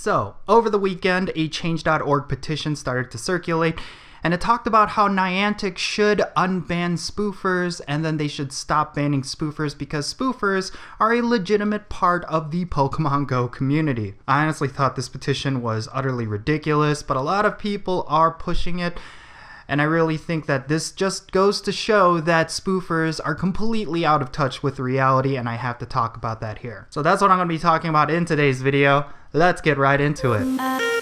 So, over the weekend, a change.org petition started to circulate, and it talked about how Niantic should unban spoofers, and then they should stop banning spoofers because spoofers are a legitimate part of the Pokemon GO community. I honestly thought this petition was utterly ridiculous, but a lot of people are pushing it. And I really think that this just goes to show that spoofers are completely out of touch with reality, and I have to talk about that here. So that's what I'm going to be talking about in today's video. Let's get right into it.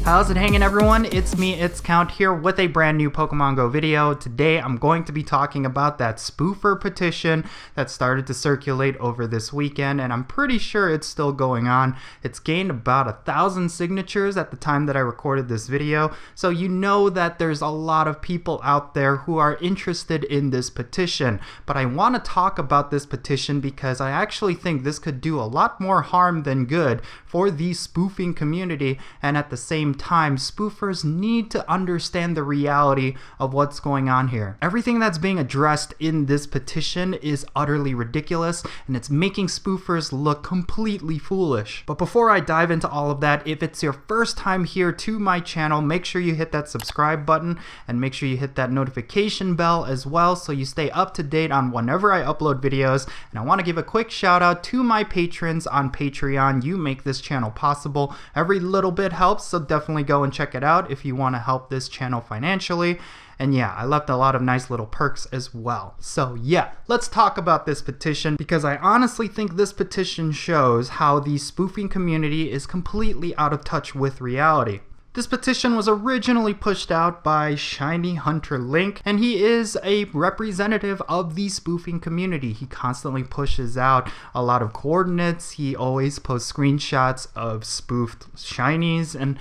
How's it hanging, everyone? It's me, it's Count, here with a brand new Pokemon GO video. Today I'm going to be talking about that spoofer petition that started to circulate over this weekend, and I'm pretty sure it's still going on. It's gained about 1,000 signatures at the time that I recorded this video, so you know that there's a lot of people out there who are interested in this petition. But I want to talk about this petition because I actually think this could do a lot more harm than good for the spoofing community, and at the same time, spoofers need to understand the reality of what's going on here. Everything that's being addressed in this petition is utterly ridiculous, and it's making spoofers look completely foolish. But before I dive into all of that, if it's your first time here to my channel, make sure you hit that subscribe button and make sure you hit that notification bell as well so you stay up to date on whenever I upload videos. And I want to give a quick shout out to my patrons on Patreon. You make this channel possible. Every little bit helps, so definitely go and check it out if you want to help this channel financially. And yeah, I left a lot of nice little perks as well. So yeah, let's talk about this petition because I honestly think this petition shows how the spoofing community is completely out of touch with reality. This petition was originally pushed out by Shiny Hunter Link, and he is a representative of the spoofing community. He constantly pushes out a lot of coordinates. He always posts screenshots of spoofed shinies, and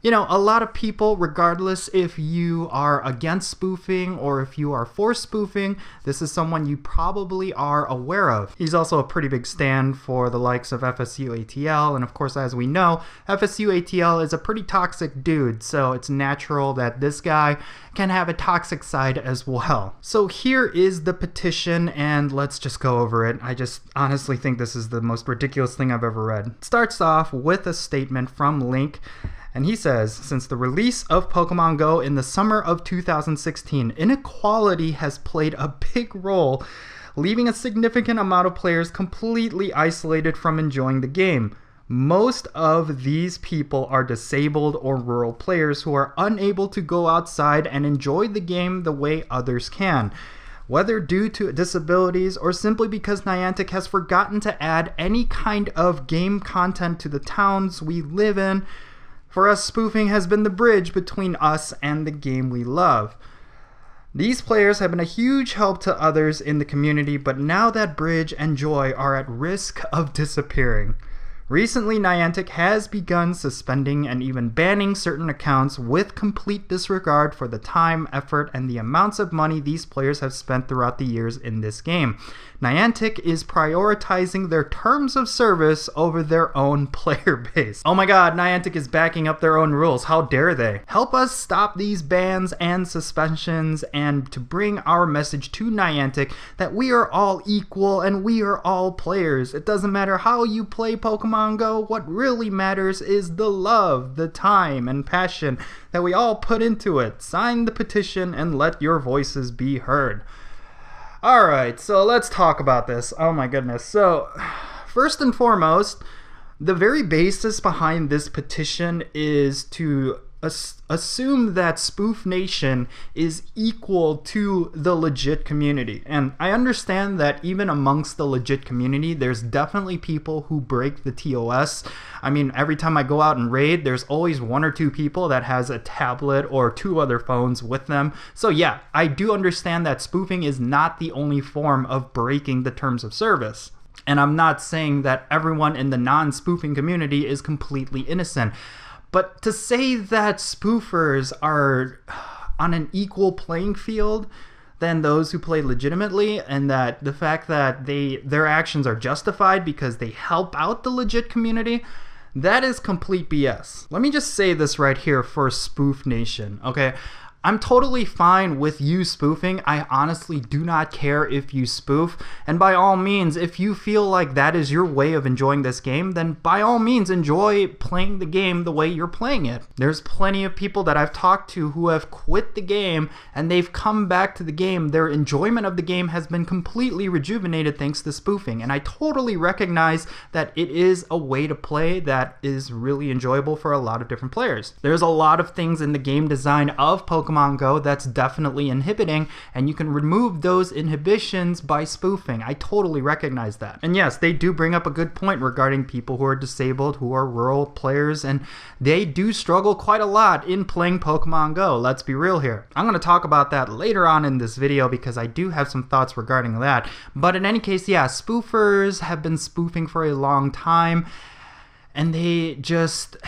you know, a lot of people, regardless if you are against spoofing or if you are for spoofing, this is someone you probably are aware of. He's also a pretty big stand for the likes of FSU ATL, and of course, as we know, FSU ATL is a pretty toxic dude, so it's natural that this guy can have a toxic side as well. So here is the petition, and let's just go over it. I just honestly think this is the most ridiculous thing I've ever read. It starts off with a statement from Link. And he says, since the release of Pokemon GO in the summer of 2016, inequality has played a big role, leaving a significant amount of players completely isolated from enjoying the game. Most of these people are disabled or rural players who are unable to go outside and enjoy the game the way others can. Whether due to disabilities or simply because Niantic has forgotten to add any kind of game content to the towns we live in, for us, spoofing has been the bridge between us and the game we love. These players have been a huge help to others in the community, but now that bridge and joy are at risk of disappearing. Recently, Niantic has begun suspending and even banning certain accounts with complete disregard for the time, effort, and the amounts of money these players have spent throughout the years in this game. Niantic is prioritizing their terms of service over their own player base. Oh my god, Niantic is backing up their own rules. How dare they? Help us stop these bans and suspensions and to bring our message to Niantic that we are all equal and we are all players. It doesn't matter how you play Pokemon GO. What really matters is the love, the time, and passion that we all put into it. Sign the petition and let your voices be heard. Alright, so let's talk about this. Oh my goodness. So, first and foremost, the very basis behind this petition is to assume that Spoof Nation is equal to the legit community. And I understand that even amongst the legit community, there's definitely people who break the TOS. I mean, every time I go out and raid, there's always one or two people that has a tablet or two other phones with them. So yeah, I do understand that spoofing is not the only form of breaking the terms of service. And I'm not saying that everyone in the non-spoofing community is completely innocent. But to say that spoofers are on an equal playing field than those who play legitimately, and that the fact that their actions are justified because they help out the legit community, That is complete BS. Let me just say this right here for Spoof Nation, okay? I'm totally fine with you spoofing. I honestly do not care if you spoof. And by all means, if you feel like that is your way of enjoying this game, then by all means enjoy playing the game the way you're playing it. There's plenty of people that I've talked to who have quit the game and they've come back to the game. Their enjoyment of the game has been completely rejuvenated thanks to spoofing. And I totally recognize that it is a way to play that is really enjoyable for a lot of different players. There's a lot of things in the game design of Pokémon Go that's definitely inhibiting, and you can remove those inhibitions by spoofing. I totally recognize that. And yes, they do bring up a good point regarding people who are disabled, who are rural players, and they do struggle quite a lot in playing Pokemon Go. Let's be real here. I'm going to talk about that later on in this video because I do have some thoughts regarding that. But in any case, yeah, spoofers have been spoofing for a long time, and they just...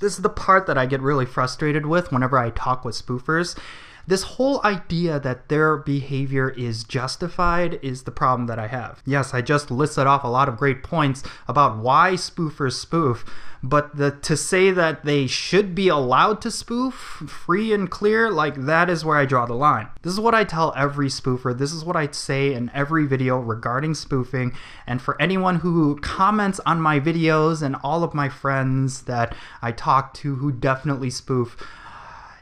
This is the part that I get really frustrated with whenever I talk with spoofers. This whole idea that their behavior is justified is the problem that I have. Yes, I just listed off a lot of great points about why spoofers spoof, but to say that they should be allowed to spoof free and clear, like that is where I draw the line. This is what I tell every spoofer. This is what I say in every video regarding spoofing. And for anyone who comments on my videos and all of my friends that I talk to who definitely spoof,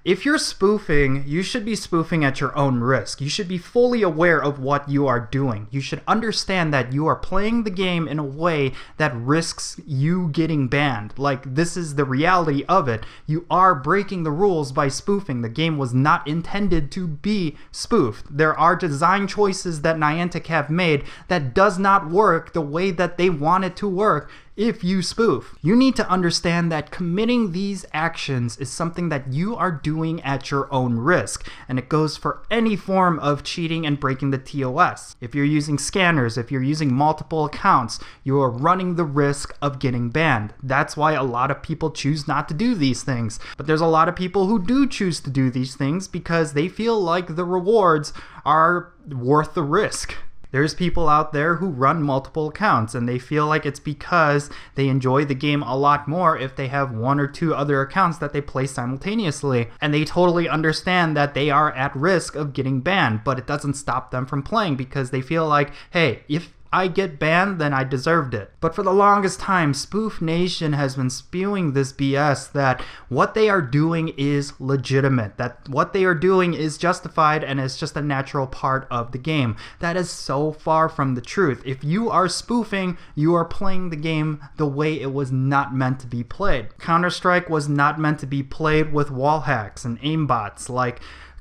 if you're spoofing, you should be spoofing at your own risk. You should be fully aware of what you are doing. You should understand that you are playing the game in a way that risks you getting banned. Like, this is the reality of it. You are breaking the rules by spoofing. The game was not intended to be spoofed. There are design choices that Niantic have made that does not work the way that they want it to work. If you spoof, you need to understand that committing these actions is something that you are doing at your own risk, and it goes for any form of cheating and breaking the TOS. If you're using scanners, if you're using multiple accounts, you are running the risk of getting banned. That's why a lot of people choose not to do these things. But there's a lot of people who do choose to do these things because they feel like the rewards are worth the risk. There's people out there who run multiple accounts and they feel like it's because they enjoy the game a lot more if they have one or two other accounts that they play simultaneously. And they totally understand that they are at risk of getting banned, but it doesn't stop them from playing because they feel like, hey, if I get banned, then I deserved it. But for the longest time, Spoof Nation has been spewing this BS that what they are doing is legitimate, that what they are doing is justified and is just a natural part of the game. That is so far from the truth. If you are spoofing, you are playing the game the way it was not meant to be played. Counter-Strike was not meant to be played with wall hacks and aimbots. Like,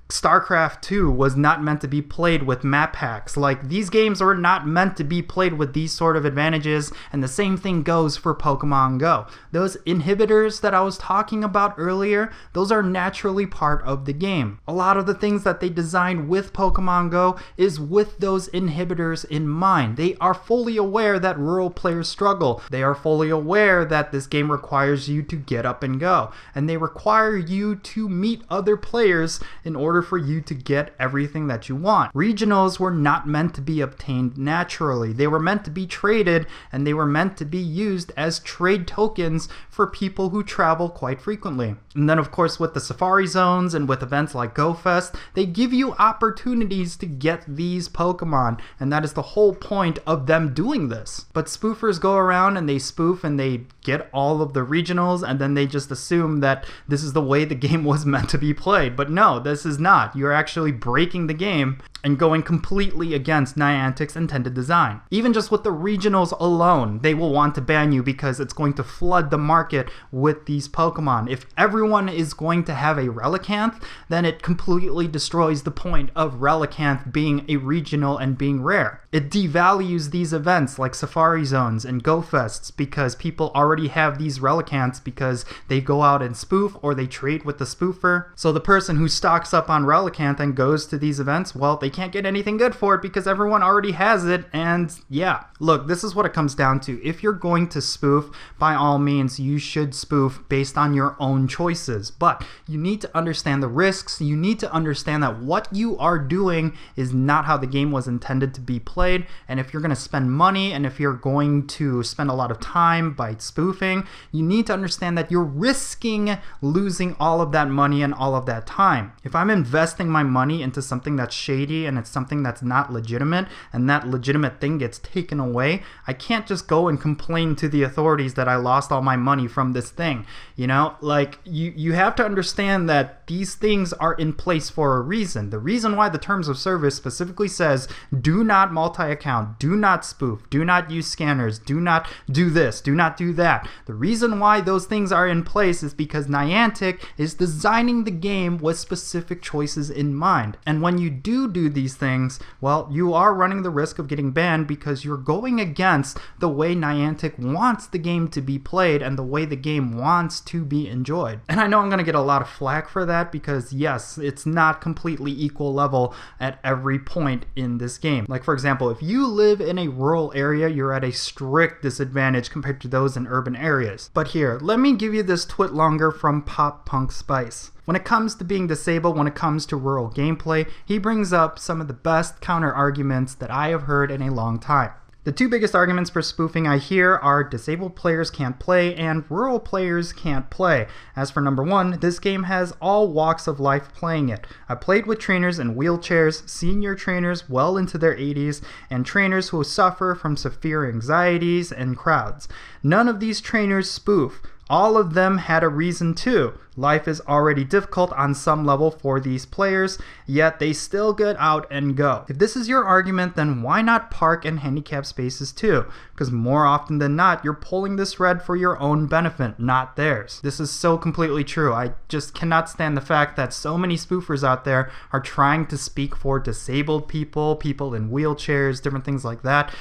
StarCraft 2 was not meant to be played with map hacks. Like, these games are not meant to be played with these sort of advantages, and the same thing goes for Pokemon Go. Those inhibitors that I was talking about earlier, those are naturally part of the game. A lot of the things that they designed with Pokemon Go is with those inhibitors in mind. They are fully aware that rural players struggle. They are fully aware that this game requires you to get up and go, and they require you to meet other players in order for you to get everything that you want. Regionals were not meant to be obtained naturally. They were meant to be traded, and they were meant to be used as trade tokens for people who travel quite frequently. And then of course with the Safari Zones and with events like GoFest, they give you opportunities to get these Pokemon, and that is the whole point of them doing this. But spoofers go around and they spoof and they get all of the regionals, and then they just assume that this is the way the game was meant to be played. But no, this is not. You're actually breaking the game and going completely against Niantic's intended design. Even just with the regionals alone, they will want to ban you because it's going to flood the market with these Pokemon. If everyone is going to have a Relicanth, then it completely destroys the point of Relicanth being a regional and being rare. It devalues these events like Safari Zones and GoFests because people already have these Relicanths because they go out and spoof or they trade with the spoofer. So the person who stocks up on Relicanth and goes to these events, well, they can't get anything good for it because everyone already has it. And yeah, look, this is what it comes down to. If you're going to spoof, by all means, you should spoof based on your own choices. But you need to understand the risks. You need to understand that what you are doing is not how the game was intended to be played. played. And if you're going to spend money and if you're going to spend a lot of time by spoofing, you need to understand that you're risking losing all of that money and all of that time. If I'm investing my money into something that's shady and it's something that's not legitimate, and that legitimate thing gets taken away, I can't just go and complain to the authorities that I lost all my money from this thing. You know, like you have to understand that these things are in place for a reason. The reason why the terms of service specifically says do not multi-account, do not spoof, do not use scanners, do not do this, do not do that. The reason why those things are in place is because Niantic is designing the game with specific choices in mind. And when you do these things, well, you are running the risk of getting banned because you're going against the way Niantic wants the game to be played and the way the game wants to be enjoyed. And I know I'm going to get a lot of flack for that because yes, it's not completely equal level at every point in this game. Like for example, if you live in a rural area, you're at a strict disadvantage compared to those in urban areas. But here, let me give you this twit longer from Pop Punk Spice. When it comes to being disabled, when it comes to rural gameplay, he brings up some of the best counter arguments that I have heard in a long time. The two biggest arguments for spoofing I hear are disabled players can't play and rural players can't play. As for number one, this game has all walks of life playing it. I played with trainers in wheelchairs, senior trainers well into their 80s, and trainers who suffer from severe anxieties and crowds. None of these trainers spoof. All of them had a reason to. Life is already difficult on some level for these players, yet they still get out and go. If this is your argument, then why not park in handicapped spaces too? Because more often than not, you're pulling this red for your own benefit, not theirs. This is so completely true. I just cannot stand the fact that so many spoofers out there are trying to speak for disabled people, people in wheelchairs, different things like that.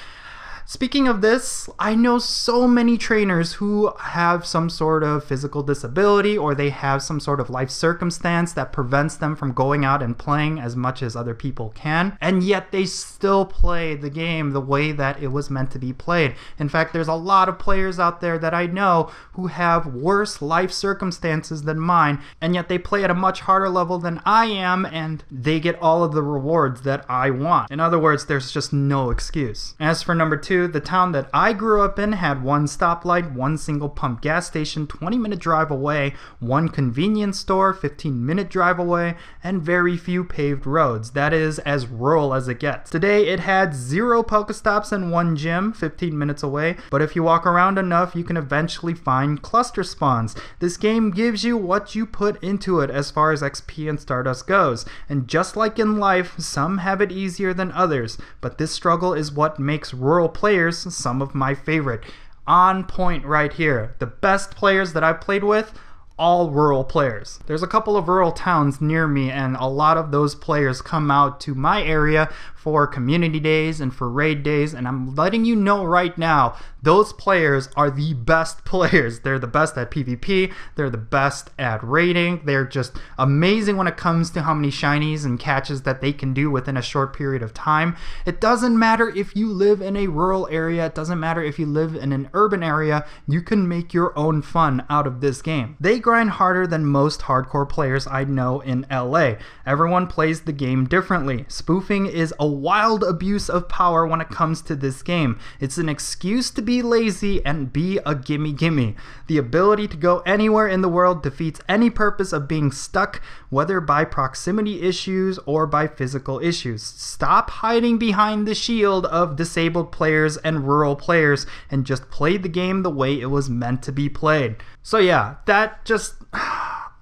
Speaking of this, I know so many trainers who have some sort of physical disability or they have some sort of life circumstance that prevents them from going out and playing as much as other people can, and yet they still play the game the way that it was meant to be played. In fact, there's a lot of players out there that I know who have worse life circumstances than mine, and yet they play at a much harder level than I am, and they get all of the rewards that I want. In other words, there's just no excuse. As for number two, the town that I grew up in had one stoplight, one single pump gas station 20-minute drive away, one convenience store 15-minute drive away, and very few paved roads. That is as rural as it gets. Today it had 0 Pokestops and 1 gym 15 minutes away, but if you walk around enough, you can eventually find cluster spawns. This game gives you what you put into it as far as XP and Stardust goes, and just like in life, some have it easier than others, but this struggle is what makes rural players some of my favorite. On point right here. The best players that I've played with, all rural players. There's a couple of rural towns near me, and a lot of those players come out to my area for community days and for raid days, and I'm letting you know right now, those players are the best players. They're the best at PvP, they're the best at raiding, they're just amazing when it comes to how many shinies and catches that they can do within a short period of time. It doesn't matter if you live in a rural area, it doesn't matter if you live in an urban area, you can make your own fun out of this game. They grind harder than most hardcore players I know in LA. Everyone plays the game differently. Spoofing is a wild abuse of power when it comes to this game. It's an excuse to be lazy and be a gimme. The ability to go anywhere in the world defeats any purpose of being stuck, whether by proximity issues or by physical issues. Stop hiding behind the shield of disabled players and rural players and just play the game the way it was meant to be played. So yeah, that just...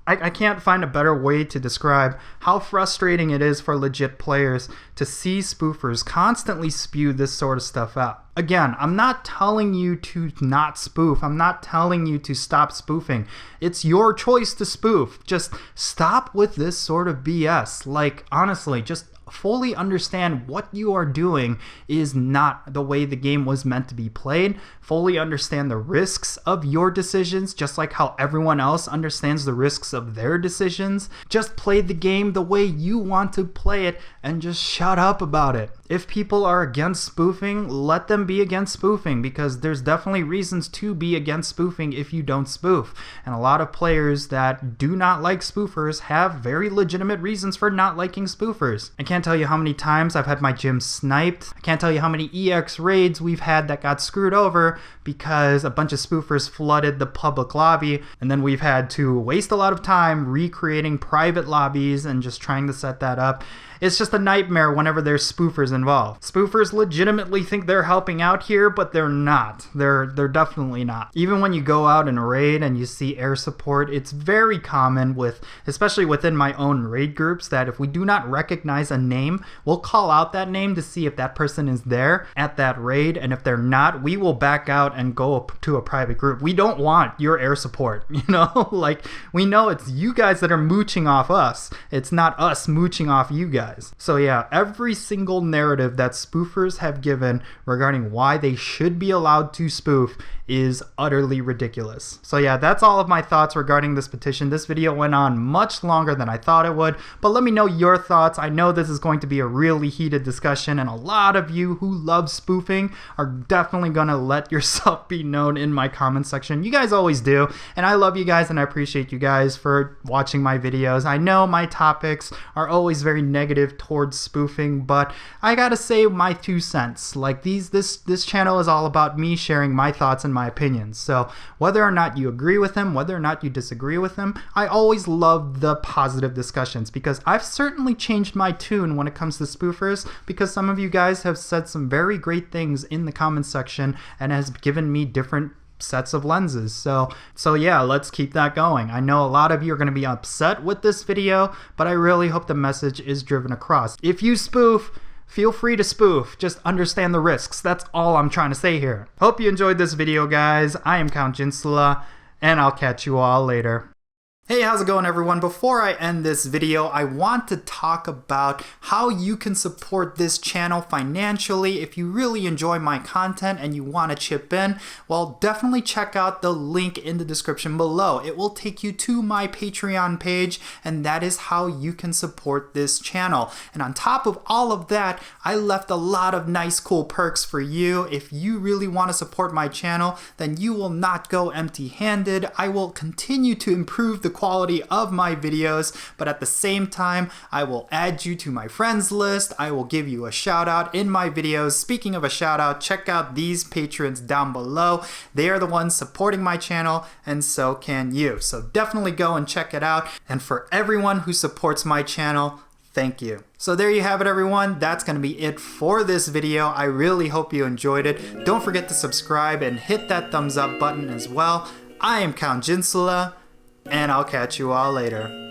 I can't find a better way to describe how frustrating it is for legit players to see spoofers constantly spew this sort of stuff out. Again, I'm not telling you to not spoof. I'm not telling you to stop spoofing. It's your choice to spoof. Just stop with this sort of BS. Like, honestly, just fully understand what you are doing is not the way the game was meant to be played. Fully understand the risks of your decisions, just like how everyone else understands the risks of their decisions. Just play the game the way you want to play it and just shut up about it. If people are against spoofing, let them be against spoofing, because there's definitely reasons to be against spoofing if you don't spoof. And a lot of players that do not like spoofers have very legitimate reasons for not liking spoofers. I can't tell you how many times I've had my gym sniped. I can't tell you how many EX raids we've had that got screwed over because a bunch of spoofers flooded the public lobby, and then we've had to waste a lot of time recreating private lobbies and just trying to set that up. It's just a nightmare whenever there's spoofers involved. Spoofers legitimately think they're helping out here, but they're not. They're definitely not. Even when you go out in a raid and you see air support, it's very common especially within my own raid groups, that if we do not recognize a name, we'll call out that name to see if that person is there at that raid, and if they're not, we will back out and go to a private group. We don't want your air support, you know? Like, we know it's you guys that are mooching off us. It's not us mooching off you guys. So yeah, every single narrative that spoofers have given regarding why they should be allowed to spoof is utterly ridiculous. So yeah, that's all of my thoughts regarding this petition. This video went on much longer than I thought it would, but let me know your thoughts. I know this is going to be a really heated discussion, and a lot of you who love spoofing are definitely gonna let yourself be known in my comment section. You guys always do, and I love you guys and I appreciate you guys for watching my videos. I know my topics are always very negative towards spoofing, but I gotta say my 2 cents. Like, this channel is all about me sharing my thoughts and my opinions. So whether or not you agree with him, whether or not you disagree with him, I always love the positive discussions, because I've certainly changed my tune when it comes to spoofers, because some of you guys have said some very great things in the comment section and has given me different sets of lenses. So yeah, let's keep that going. I know a lot of you are going to be upset with this video, but I really hope the message is driven across. If you spoof, feel free to spoof. Just understand the risks. That's all I'm trying to say here. Hope you enjoyed this video, guys. I am Count Jinsula, and I'll catch you all later. Hey, how's it going, everyone? Before I end this video, I want to talk about how you can support this channel financially. If you really enjoy my content and you want to chip in, well, definitely check out the link in the description below. It will take you to my Patreon page, and that is how you can support this channel. And on top of all of that, I left a lot of nice, cool perks for you. If you really want to support my channel, then you will not go empty-handed. I will continue to improve the quality of my videos, but at the same time, I will add you to my friends list. I will give you a shout out in my videos. Speaking of a shout out, check out these patrons down below. They are the ones supporting my channel, and so can you. So definitely go and check it out. And for everyone who supports my channel, thank you. So there you have it, everyone. That's going to be it for this video. I really hope you enjoyed it. Don't forget to subscribe and hit that thumbs up button as well. I am Count Jinsula, and I'll catch you all later.